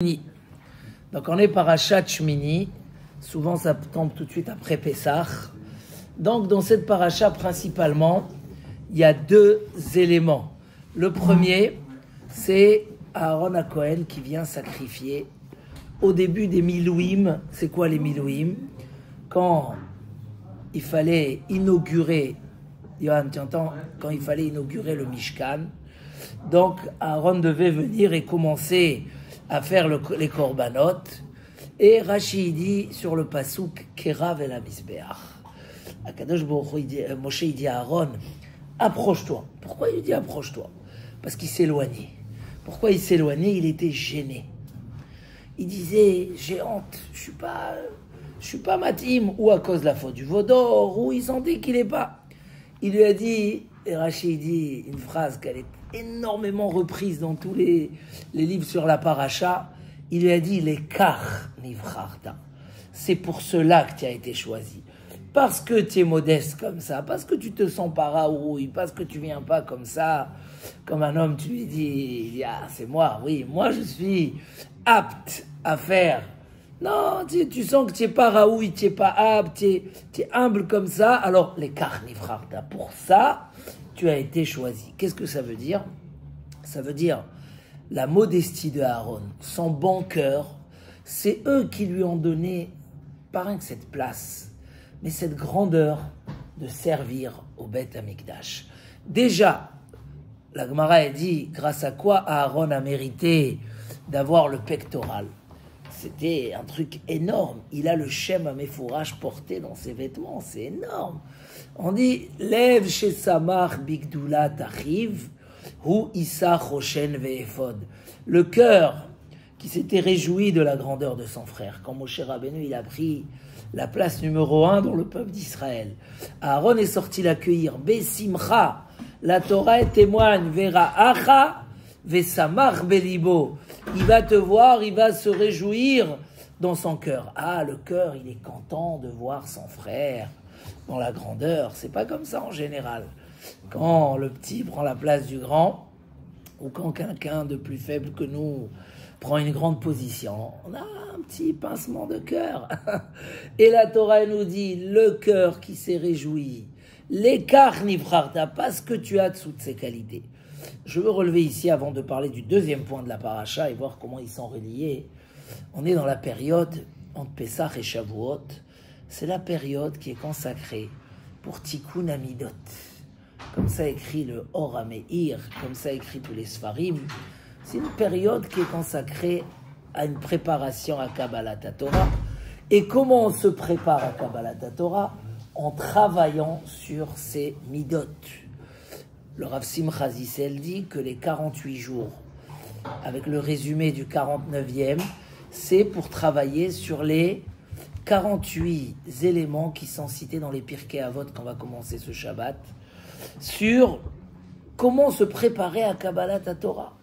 Shmini. Donc on est parachat Shmini, souvent ça tombe tout de suite après Pessah. Donc dans cette paracha principalement, il y a deux éléments. Le premier, c'est Aaron HaKohen qui vient sacrifier au début des Milouim. C'est quoi les Milouim? Quand il fallait inaugurer, Yohan, tu entends? Quand il fallait inaugurer le Mishkan, donc Aaron devait venir et commencer à faire les korbanot. Et Rashi dit sur le pasouk Kerav el HaMizbeach. Akadosh Baruch Hu, Moshe dit à Aaron, approche-toi. Pourquoi il dit approche-toi? Parce qu'il s'éloignait. Pourquoi il s'éloignait? Il était gêné. Il disait, j'ai honte, je suis pas matim, ou à cause de la faute du vaudor, ou il sentait qu'il n'est pas. Il lui a dit, et Rachid dit une phrase qu'elle est énormément reprise dans tous les livres sur la paracha. Il lui a dit, les kach nivrarta. C'est pour cela que tu as été choisi. Parce que tu es modeste comme ça, parce que tu te sens pas raoui, parce que tu viens pas comme ça, comme un homme, tu lui dis, ah, c'est moi, oui, moi je suis apte à faire. Non, tu sens que tu n'es pas raoui, tu n'es pas apte, tu es humble comme ça, alors les karnifrarta, pour ça, tu as été choisi. Qu'est-ce que ça veut dire? Ça veut dire la modestie de Aaron, son bon cœur, c'est eux qui lui ont donné, pas rien que cette place, mais cette grandeur de servir au Beth Amikdash. Déjà, la Gemara a dit, grâce à quoi Aaron a mérité d'avoir le pectoral. C'était un truc énorme. Il a le Shem Amefourach porté dans ses vêtements. C'est énorme. On dit, lève chez Samar Bigdoula Tachiv, ou Issa Choshen Ve'ephod. Le cœur qui s'était réjoui de la grandeur de son frère. Quand Moshe Rabbeinu, il a pris la place numéro 1 dans le peuple d'Israël. Aaron est sorti l'accueillir. Besimcha. La Torah témoigne. Vera Acha. Vesamar Belibo. Il va te voir, il va se réjouir dans son cœur. Ah, le cœur, il est content de voir son frère dans la grandeur. C'est pas comme ça en général. Quand le petit prend la place du grand, ou quand quelqu'un de plus faible que nous prend une grande position, on a un petit pincement de cœur. Et la Torah nous dit, le cœur qui s'est réjoui, l'écart nivrarta, pas ce que tu as de toutes ces qualités. Je veux relever ici, avant de parler du deuxième point de la paracha et voir comment ils sont reliés, on est dans la période entre Pessah et Shavuot. C'est la période qui est consacrée pour Tikkun Amidot. Comme ça écrit le Or HaMeir, comme ça écrit tous les Sfarim. C'est une période qui est consacrée à une préparation à Kabbalat Torah. Et comment on se prépare à Kabbalat Torah? En travaillant sur ces Midot. Le Rav Simcha Zissel dit que les 48 jours, avec le résumé du 49e, c'est pour travailler sur les 48 éléments qui sont cités dans les Pirkei Avot qu'on va commencer ce Shabbat, sur comment se préparer à Kabbalat Torah.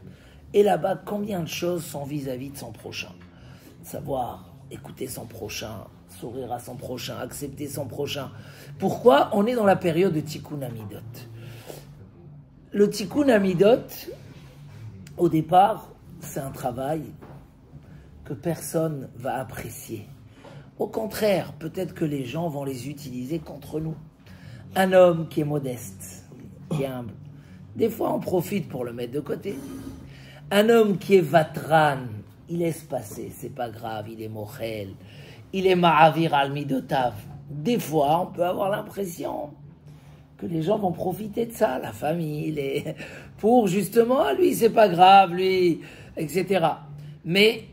Et là-bas, combien de choses sont vis-à-vis de son prochain? Savoir écouter son prochain, sourire à son prochain, accepter son prochain. Pourquoi? On est dans la période de Tikkun Amidot. Le Tikkun Amidot, au départ, c'est un travail que personne va apprécier. Au contraire, peut-être que les gens vont les utiliser contre nous. Un homme qui est modeste, qui est humble, des fois on profite pour le mettre de côté. Un homme qui est vatran, il laisse passer, c'est pas grave, il est mochel, il est ma'avir al midotav. Des fois, on peut avoir l'impression que les gens vont profiter de ça, la famille, pour justement, lui, c'est pas grave, lui, etc. Mais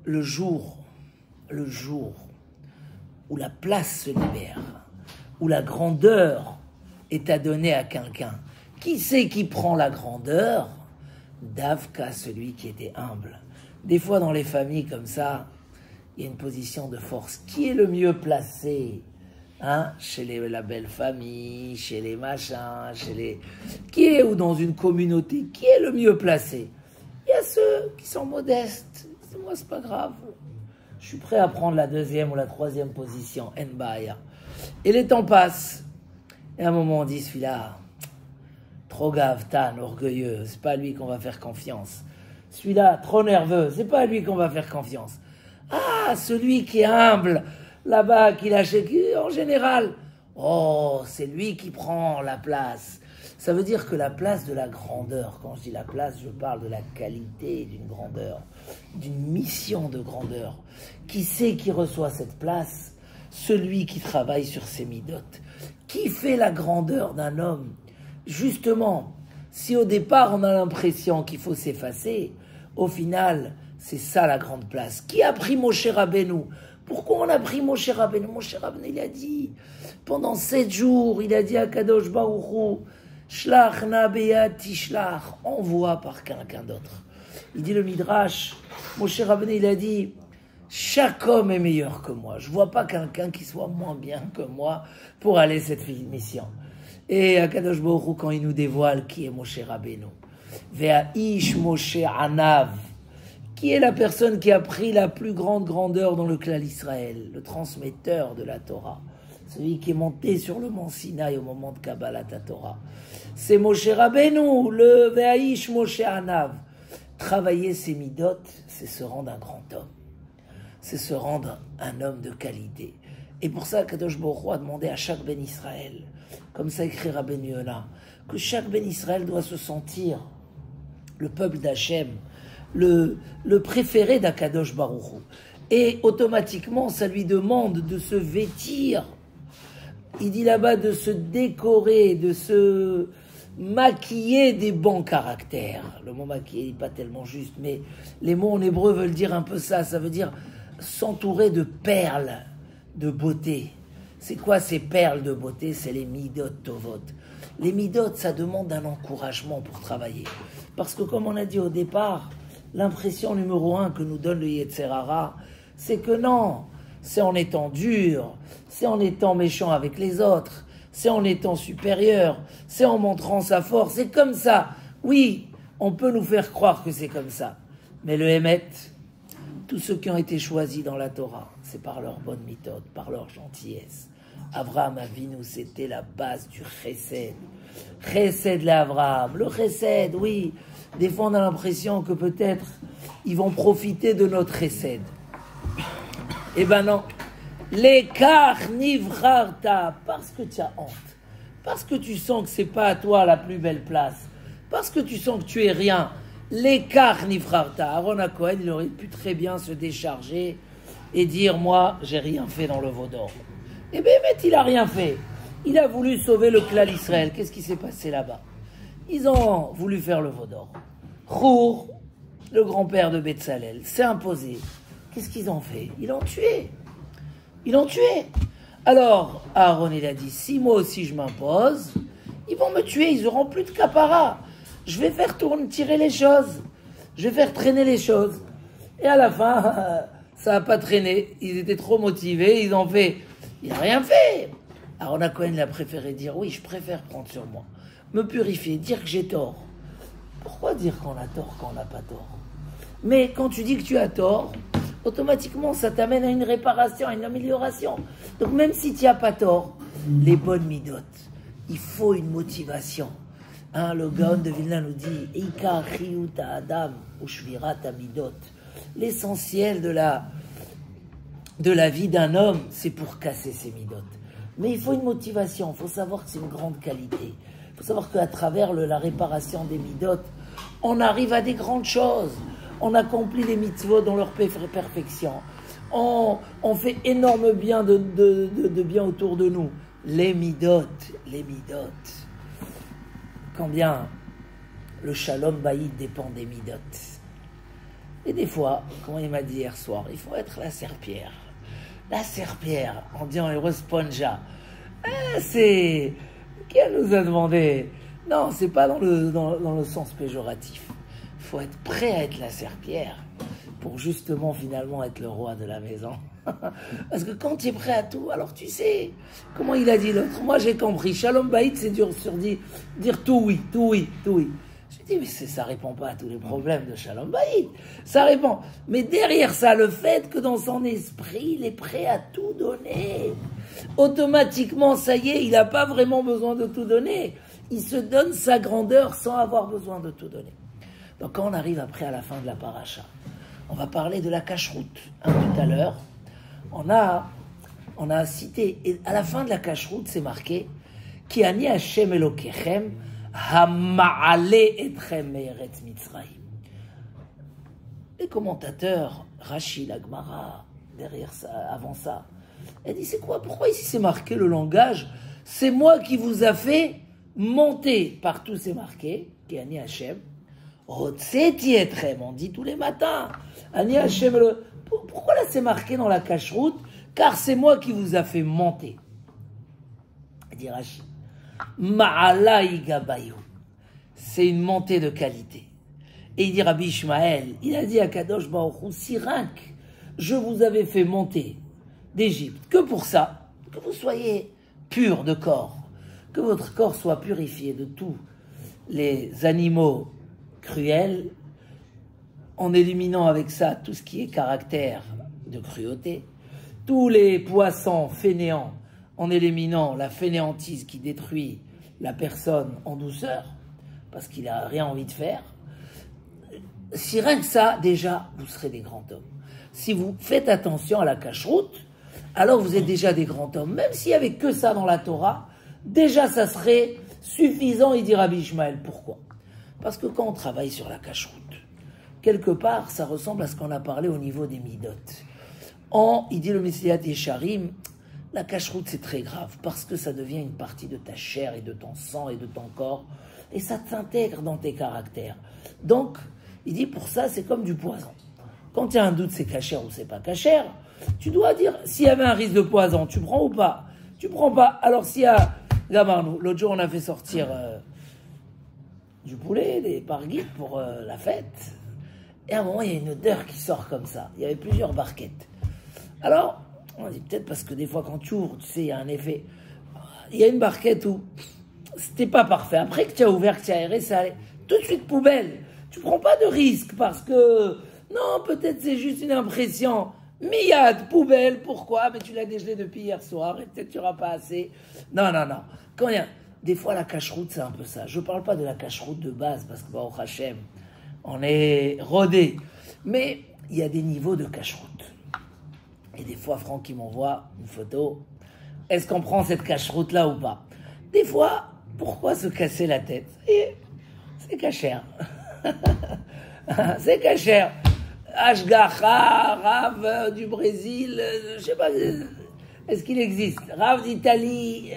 le jour où la place se libère, où la grandeur est à donner à quelqu'un, qui c'est qui prend la grandeur? Davka, celui qui était humble. Des fois, dans les familles comme ça, il y a une position de force. Qui est le mieux placé? Hein, chez la belle famille, chez les machins, qui est, ou dans une communauté, qui est le mieux placé? Il y a ceux qui sont modestes. Moi, c'est pas grave. Je suis prêt à prendre la deuxième ou la troisième position. Enbaya. Et les temps passent. Et à un moment, on dit, celui-là, trop gave, tan, orgueilleux. C'est pas lui qu'on va faire confiance. celui-là, trop nerveux, c'est pas à lui qu'on va faire confiance. Ah, celui qui est humble, là-bas, qui lâche, en général, oh, c'est lui qui prend la place. Ça veut dire que la place de la grandeur, quand je dis la place, je parle de la qualité d'une grandeur, d'une mission de grandeur. Qui c'est qui reçoit cette place? Celui qui travaille sur ses midotes. Qui fait la grandeur d'un homme? Justement, si au départ on a l'impression qu'il faut s'effacer, au final, c'est ça la grande place. Qui a pris Moshe Rabbeinu? Pourquoi on a pris Moshe Rabbeinu? Moshe Rabbeinu, il a dit, pendant 7 jours, il a dit à Kadosh Baruch Hu, Shlach na beyat tishlach, envoie par quelqu'un d'autre. Il dit le Midrash, Moshe Rabbeinu, il a dit, chaque homme est meilleur que moi. Je ne vois pas quelqu'un qui soit moins bien que moi pour aller cette mission. Et Akadosh Baruch Hu, quand il nous dévoile qui est Moshe Rabbeinu, Ve'aish Moshe Anav, qui est la personne qui a pris la plus grande grandeur dans le clan d'Israël, le transmetteur de la Torah, celui qui est monté sur le mont Sinaï au moment de Kabbalat Torah. C'est Moshe Rabbeinu, le Ve'aish Moshe Anav. Travailler ses midot, c'est se rendre un grand homme. C'est se rendre un homme de qualité. Et pour ça, Kadosh Baruch Hu a demandé à chaque Ben Israël, comme ça écrit Rabbeinu Yonah, que chaque Ben Israël doit se sentir le peuple d'Hachem, le préféré d'Akadosh Baruch Hu. Et automatiquement, ça lui demande de se vêtir. Il dit là-bas de se décorer, de se maquiller des bons caractères. Le mot maquiller n'est pas tellement juste, mais les mots en hébreu veulent dire un peu ça. Ça veut dire s'entourer de perles de beauté. C'est quoi ces perles de beauté? C'est les midot tovot. Les midot, ça demande un encouragement pour travailler. Parce que comme on a dit au départ, l'impression numéro 1 que nous donne le Yetzer Hara, c'est que non, c'est en étant dur, c'est en étant méchant avec les autres, c'est en étant supérieur, c'est en montrant sa force, c'est comme ça. Oui, on peut nous faire croire que c'est comme ça. Mais le Hémet, tous ceux qui ont été choisis dans la Torah, c'est par leur bonne méthode, par leur gentillesse. Abraham Avinu, c'était la base du chesed. Chesed l'Abraham. Le chesed, oui. Des fois, on a l'impression que peut-être ils vont profiter de notre chesed. Eh ben non. L'écart nivrarta, parce que tu as honte. Parce que tu sens que c'est pas à toi la plus belle place. Parce que tu sens que tu es rien. L'écart nivrarta. Aaron Cohen, il aurait pu très bien se décharger et dire, moi, j'ai rien fait dans le Vaudor. Eh bien, il a rien fait. Il a voulu sauver le clan d'Israël. Qu'est-ce qui s'est passé là-bas? Ils ont voulu faire le Vaudor. Chour, le grand-père de Betzalel, s'est imposé. Qu'est-ce qu'ils ont fait? Ils l'ont tué. Ils l'ont tué. Alors, Aaron, il a dit, si moi aussi je m'impose, ils vont me tuer, ils n'auront plus de capara. Je vais faire tirer les choses. Je vais faire traîner les choses. Et à la fin, ça n'a pas traîné. Ils étaient trop motivés, ils ont fait... Il n'a rien fait. Aaron Cohen, il a préféré dire, oui, je préfère prendre sur moi. Me purifier, dire que j'ai tort. Pourquoi dire qu'on a tort quand on n'a pas tort? Mais quand tu dis que tu as tort, automatiquement, ça t'amène à une réparation, à une amélioration. Donc même si tu n'as pas tort, les bonnes midotes, il faut une motivation. Hein, le Gaon de Vilna nous dit « Ika chiyuta adam ushvirat midot ». L'essentiel de la vie d'un homme, c'est pour casser ses midotes. Mais il faut une motivation, il faut savoir que c'est une grande qualité. Il faut savoir qu'à travers la réparation des midotes, on arrive à des grandes choses. On accomplit les mitzvot dans leur perfection. On fait énorme bien de bien autour de nous. Les midotes. Combien le shalom baïd dépend des midotes. Et des fois, comme il m'a dit hier soir, il faut être la serpillère. La serpillère, on dit en hébreu sponja. C'est... Qui nous a demandé? Non, c'est pas dans le sens péjoratif. Il faut être prêt à être la serpillère pour justement finalement être le roi de la maison. Parce que quand tu es prêt à tout, alors tu sais, comment il a dit l'autre, moi j'ai compris, Shalom Baït c'est dur sur dire tout oui. J'ai dit mais ça répond pas à tous les problèmes de Shalom Baït, ça répond, mais derrière ça, le fait que dans son esprit, il est prêt à tout donner, automatiquement, ça y est, il n'a pas vraiment besoin de tout donner, il se donne sa grandeur sans avoir besoin de tout donner. Donc quand on arrive après à la fin de la paracha, on va parler de la cacheroute. Tout à l'heure, on a cité, et à la fin de la cacheroute, c'est marqué Ki ani Hashem Elokechem hama'ale etchem me'eretz Mitzrayim. Les commentateurs, Rashi, la Gemara, derrière ça, avant ça, elle dit c'est quoi? Pourquoi ici c'est marqué le langage? C'est moi qui vous a fait monter. Partout c'est marqué Ki ani Hashem Hotzeti etchem. On dit tous les matins. Ani Hashem. Pourquoi là c'est marqué dans la cacheroute? Car c'est moi qui vous a fait monter. Il dit Rashi. Ma'alai gabayu. C'est une montée de qualité. Et il dit Rabbi Ishmael, il a dit à Kadosh Baruch Hu, si rinc, je vous avais fait monter d'Égypte, que pour ça, que vous soyez pur de corps, que votre corps soit purifié de tous les animaux cruels, en éliminant avec ça tout ce qui est caractère de cruauté, tous les poissons fainéants, en éliminant la fainéantise qui détruit la personne en douceur, parce qu'il n'a rien envie de faire. Si rien que ça, déjà, vous serez des grands hommes. Si vous faites attention à la cacheroute, alors vous êtes déjà des grands hommes. Même s'il n'y avait que ça dans la Torah, déjà ça serait suffisant, il dit Rabbi Ishmael. Pourquoi? Parce que quand on travaille sur la cacheroute, quelque part, ça ressemble à ce qu'on a parlé au niveau des midot. Il dit le Messilat Yesharim, la cacheroute c'est très grave, parce que ça devient une partie de ta chair et de ton sang et de ton corps, et ça t'intègre dans tes caractères. Donc, il dit pour ça, c'est comme du poison. Quand il y a un doute, c'est cachère ou c'est pas cachère, tu dois dire, s'il y avait un risque de poison, tu prends ou pas? Tu prends pas. Alors s'il y a, regarde, l'autre jour on a fait sortir du poulet, des parguites pour la fête, et à un moment il y a une odeur qui sort comme ça. Il y avait plusieurs barquettes. Alors, on dit peut-être parce que des fois quand tu ouvres, tu sais, il y a un effet. Il y a une barquette où c'était pas parfait. Après que tu as ouvert, que tu as aéré, ça allait. Tout de suite poubelle. Tu prends pas de risque parce que, non, peut-être c'est juste une impression. Miyad, poubelle, pourquoi? Mais tu l'as dégelé depuis hier soir et peut-être tu n'auras pas assez. Non. Quand il y a, des fois la cacheroute, c'est un peu ça. Je parle pas de la cacheroute de base parce que, Baruch Hashem, on est rodé. Mais il y a des niveaux de cacheroute. Et des fois, Franck, il m'envoie une photo. Est-ce qu'on prend cette cacheroute-là ou pas? Des fois, pourquoi se casser la tête? Et c'est cachère. C'est cachère. Ashgacha, Rav du Brésil, je sais pas, est-ce qu'il existe? Rav d'Italie,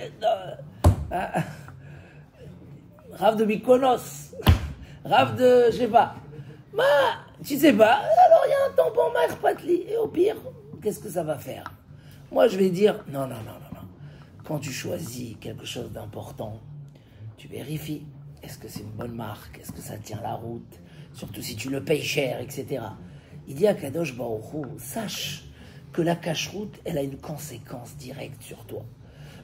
Rav de Mykonos, Rav de, je sais pas. Tu sais pas, alors il y a un tampon Mère Patli, et au pire, qu'est-ce que ça va faire? Moi je vais dire, non. Quand tu choisis quelque chose d'important, tu vérifies. Est-ce que c'est une bonne marque? Est-ce que ça tient la route? Surtout si tu le payes cher, etc. Il dit à Kadosh Baruch Hu, sache que la cacheroute, elle a une conséquence directe sur toi.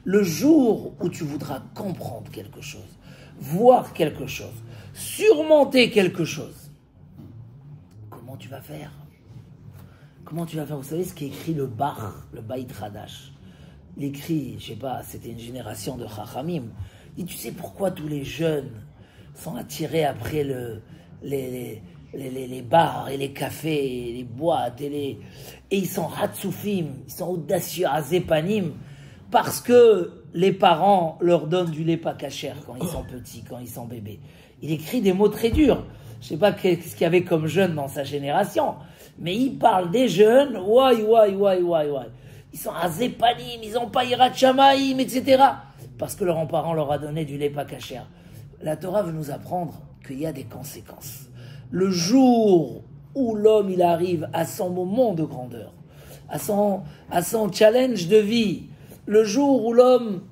Le jour où tu voudras comprendre quelque chose, voir quelque chose, surmonter quelque chose, comment tu vas faire? Comment tu vas faire? Vous savez ce qu'écrit le Bach, le Bait Hadash? Il écrit, je sais pas, c'était une génération de Chachamim. Il dit, tu sais pourquoi tous les jeunes sont attirés après les bars et les cafés, et les boîtes, et ils sont ratsoufim, ils sont audacieux, azépanim, parce que les parents leur donnent du lait pas cachère quand ils sont petits, quand ils sont bébés. Il écrit des mots très durs. Je sais pas qu'est-ce qu'il y avait comme jeunes dans sa génération, mais il parle des jeunes, ouai. Ils sont azépanim, ils ont pas hirat shamaim, etc. Parce que leurs parents leur a donné du lait pas cachère. La Torah veut nous apprendre qu'il y a des conséquences. Le jour où l'homme il arrive à son moment de grandeur, à son challenge de vie, le jour où l'homme,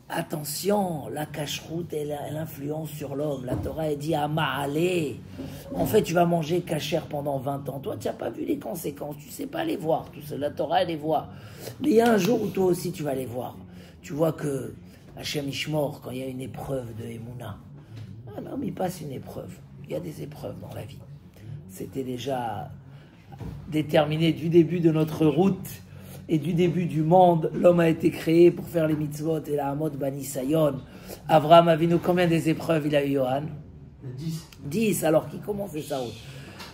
attention, la cacheroute elle influence sur l'homme. La Torah elle dit Ama'ale. En fait, tu vas manger cachère pendant 20 ans. Toi, tu n'as pas vu les conséquences, tu ne sais pas les voir. Tout ça, la Torah elle les voit. Mais il y a un jour où toi aussi tu vas les voir. Tu vois que Hachem Ishmor, quand il y a une épreuve de Emouna, un homme il passe une épreuve. Il y a des épreuves dans la vie. C'était déjà déterminé du début de notre route et du début du monde. L'homme a été créé pour faire les mitzvot et la hamot bani sayon. Avraham Avinu, combien des épreuves il a eu, Yohan? 10, alors qui commence les saoud.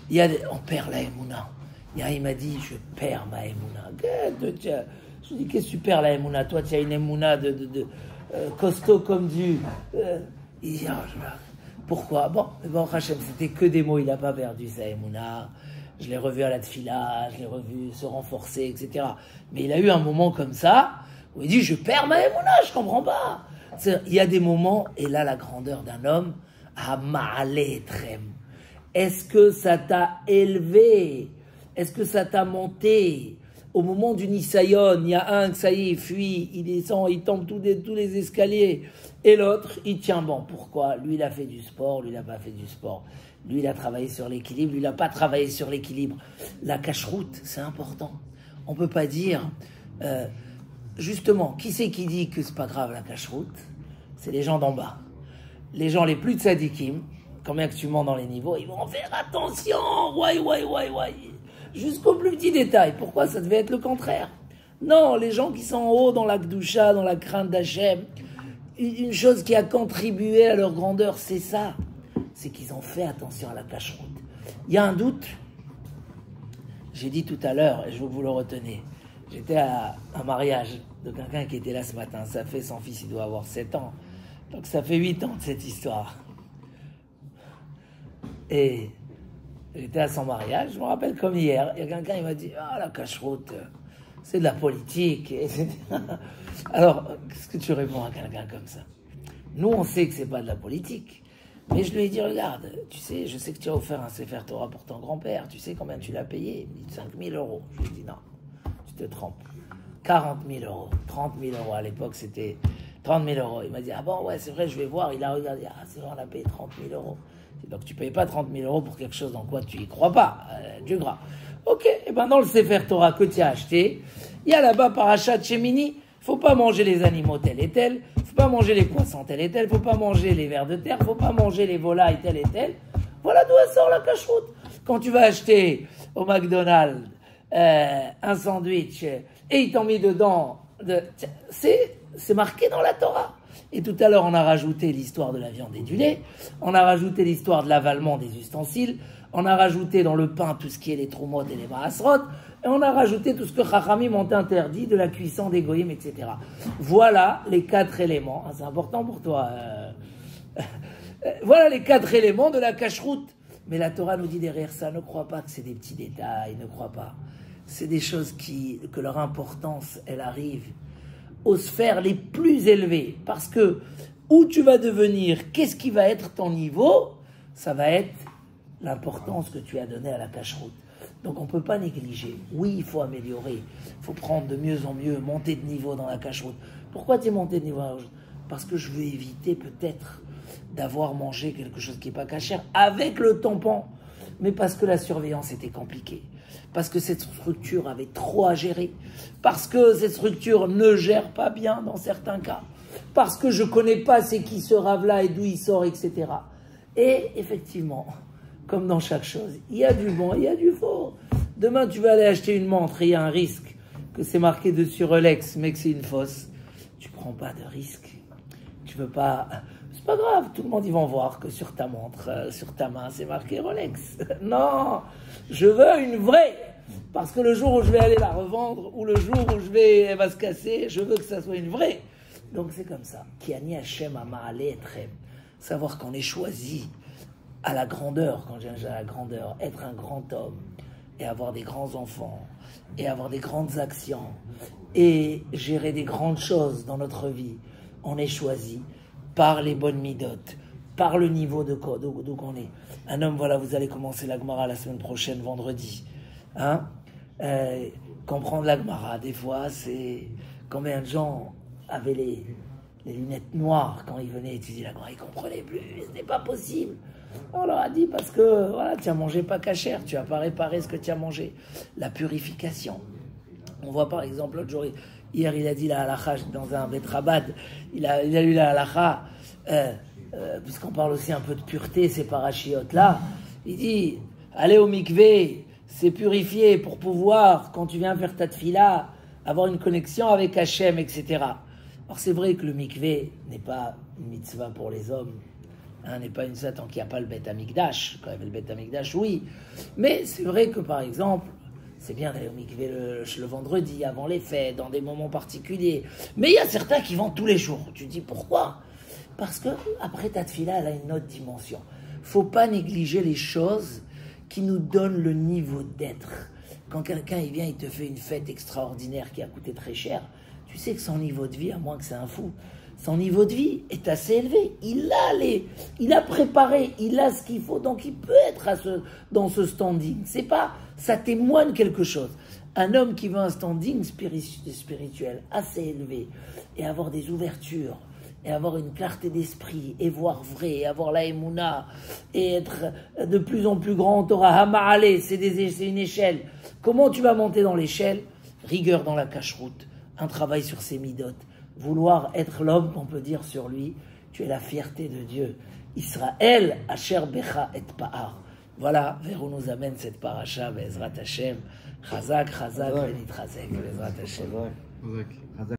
Il y a on perd la Emouna. Il m'a dit, je perds ma Emouna. Je dis, qu'est-ce que tu perds la Emouna? Toi, tu as une Emouna de costaud comme du... il dit, pourquoi? Bon, Hachem, c'était que des mots, il n'a pas perdu sa Emouna. Je l'ai revu à la tfila, je l'ai revu se renforcer, etc. Mais il a eu un moment comme ça, où il dit, je perds ma Emouna, je comprends pas. Il y a des moments, et là, la grandeur d'un homme, à ma'aletrem. Est-ce que ça t'a élevé? Est-ce que ça t'a monté? Au moment du Nisayon, il y a un, ça y est, fuit, il descend, il tombe tous les escaliers. Et l'autre, il tient bon. Pourquoi? Lui, il a fait du sport, lui, il n'a pas fait du sport. Lui, il a travaillé sur l'équilibre, lui, il n'a pas travaillé sur l'équilibre. La cache-route, c'est important. On ne peut pas dire... justement, qui c'est qui dit que c'est pas grave la cache-route? C'est les gens d'en bas. Les gens les plus tzadikim, quand bien que tu montes dans les niveaux, ils vont faire attention, ouais. Jusqu'au plus petit détail. Pourquoi ça devait être le contraire? Non, les gens qui sont en haut dans la Kdusha, dans la crainte d'Hachem, une chose qui a contribué à leur grandeur, c'est ça. C'est qu'ils ont fait attention à la cache-route. Il y a un doute. J'ai dit tout à l'heure, et je veux que vous le retenez, j'étais à un mariage de quelqu'un qui était là ce matin. Ça fait, son fils, il doit avoir 7 ans. Donc ça fait 8 ans de cette histoire. Et j'étais à son mariage, je me rappelle comme hier. Il y a quelqu'un qui m'a dit, ah, la cache-route, c'est de la politique, etc. Alors, qu'est-ce que tu réponds à quelqu'un comme ça? Nous, on sait que c'est pas de la politique. Mais je lui ai dit, regarde, tu sais, je sais que tu as offert un Sefer Torah pour ton grand-père. Tu sais combien tu l'as payé? Il me dit 5 000 €. Je lui ai dit, non, tu te trompes. 40 000 €, 30 000 € à l'époque, c'était 30 000 €. Il m'a dit, ah bon, ouais, c'est vrai, je vais voir. Il a regardé, ah, c'est vrai, on a payé 30 000 €. Donc tu ne payes pas 30 000 € pour quelque chose dans quoi tu n'y crois pas, du gras. Ok, et ben dans le Sefer Torah que tu as acheté, il y a là-bas Parashat Shemini, il ne faut pas manger les animaux tels et tels, il ne faut pas manger les poissons tels et tels, il ne faut pas manger les vers de terre, il ne faut pas manger les volailles tels et tels. Voilà d'où elle sort la cache-route. Quand tu vas acheter au McDonald's un sandwich et ils t'ont mis dedans, c'est marqué dans la Torah. Et tout à l'heure, on a rajouté l'histoire de la viande et du lait, on a rajouté l'histoire de l'avalement des ustensiles, on a rajouté dans le pain tout ce qui est les troumotes et les maasrot, et on a rajouté tout ce que Chachamim ont interdit de la cuisson des goyim, etc. Voilà les 4 éléments, c'est important pour toi, voilà les 4 éléments de la cache-route. Mais la Torah nous dit derrière ça, ne crois pas que c'est des petits détails, ne crois pas. C'est des choses que leur importance, elle arrive aux sphères les plus élevées. Parce que où tu vas devenir, qu'est-ce qui va être ton niveau, ça va être l'importance que tu as donnée à la cache-route. Donc on ne peut pas négliger. Oui, il faut améliorer, il faut prendre de mieux en mieux, monter de niveau dans la cache-route. Pourquoi tu es monté de niveau dans la cache-route? Parce que je veux éviter peut-être d'avoir mangé quelque chose qui n'est pas cachère avec le tampon, mais parce que la surveillance était compliquée. Parce que cette structure avait trop à gérer, parce que cette structure ne gère pas bien dans certains cas, parce que je ne connais pas c'est qui ce rave-là et d'où il sort, etc. Et effectivement, comme dans chaque chose, il y a du bon, il y a du faux. Demain, tu vas aller acheter une montre et il y a un risque que c'est marqué dessus Rolex, mais que c'est une fausse. Tu ne prends pas de risque. Tu veux pas... C'est pas grave, tout le monde, ils vont voir que sur ta montre, sur ta main, c'est marqué Rolex. Non, je veux une vraie. Parce que le jour où je vais aller la revendre, ou le jour où elle va se casser, je veux que ça soit une vraie. Donc c'est comme ça. Kiani Hashem Ama'ale Etrem. Savoir qu'on est choisi à la grandeur, quand j'ai à la grandeur, être un grand homme, et avoir des grands enfants, et avoir des grandes actions, et gérer des grandes choses dans notre vie. On est choisi par les bonnes midotes, par le niveau d'où qu'on est. Un homme, voilà, vous allez commencer la Gemara la semaine prochaine, vendredi. Hein? Comprendre la Gemara, des fois, c'est... Combien de gens avaient les lunettes noires quand ils venaient étudier la Gemara, ils ne comprenaient plus, ce n'est pas possible. On leur a dit parce que, voilà, tu as mangé pas cachère, tu n'as pas réparé ce que tu as mangé. La purification. On voit par exemple, l'autre jour, hier il a dit la halakha dans un betrabad, il a lu la halakha, puisqu'on parle aussi un peu de pureté, ces parachiotes là, il dit, allez au mikvé, c'est purifié pour pouvoir, quand tu viens faire ta tfila, avoir une connexion avec Hachem, etc. Alors c'est vrai que le mikvé n'est pas une mitzvah pour les hommes, N'est pas une ça tant qu'il n'y a pas le Beth Amikdash. Quand il y avait le Beth Amikdash, oui. Mais c'est vrai que, par exemple, c'est bien d'aller au mikvé le vendredi, avant les fêtes, dans des moments particuliers. Mais il y a certains qui vont tous les jours. Tu dis pourquoi? Parce que après ta tefila, elle a une autre dimension. Faut pas négliger les choses qui nous donnent le niveau d'être. Quand quelqu'un il vient, il te fait une fête extraordinaire qui a coûté très cher, tu sais que son niveau de vie, à moins que c'est un fou, son niveau de vie est assez élevé. Il a préparé, il a ce qu'il faut, donc il peut être dans ce standing. C'est pas, ça témoigne quelque chose. Un homme qui veut un standing spirituel assez élevé et avoir des ouvertures, et avoir une clarté d'esprit, et voir vrai, et avoir la émouna, et être de plus en plus grand, Torah Hama'ale, c'est une échelle. Comment tu vas monter dans l'échelle? Rigueur dans la cache-route, un travail sur ses midotes, vouloir être l'homme qu'on peut dire sur lui, tu es la fierté de Dieu. Israël, Asher Becha et Pa'ar. Voilà vers où nous amène cette paracha, Bezrat Hashem. Chazak, Chazak, Benit Chazek, Bezrat Hashem.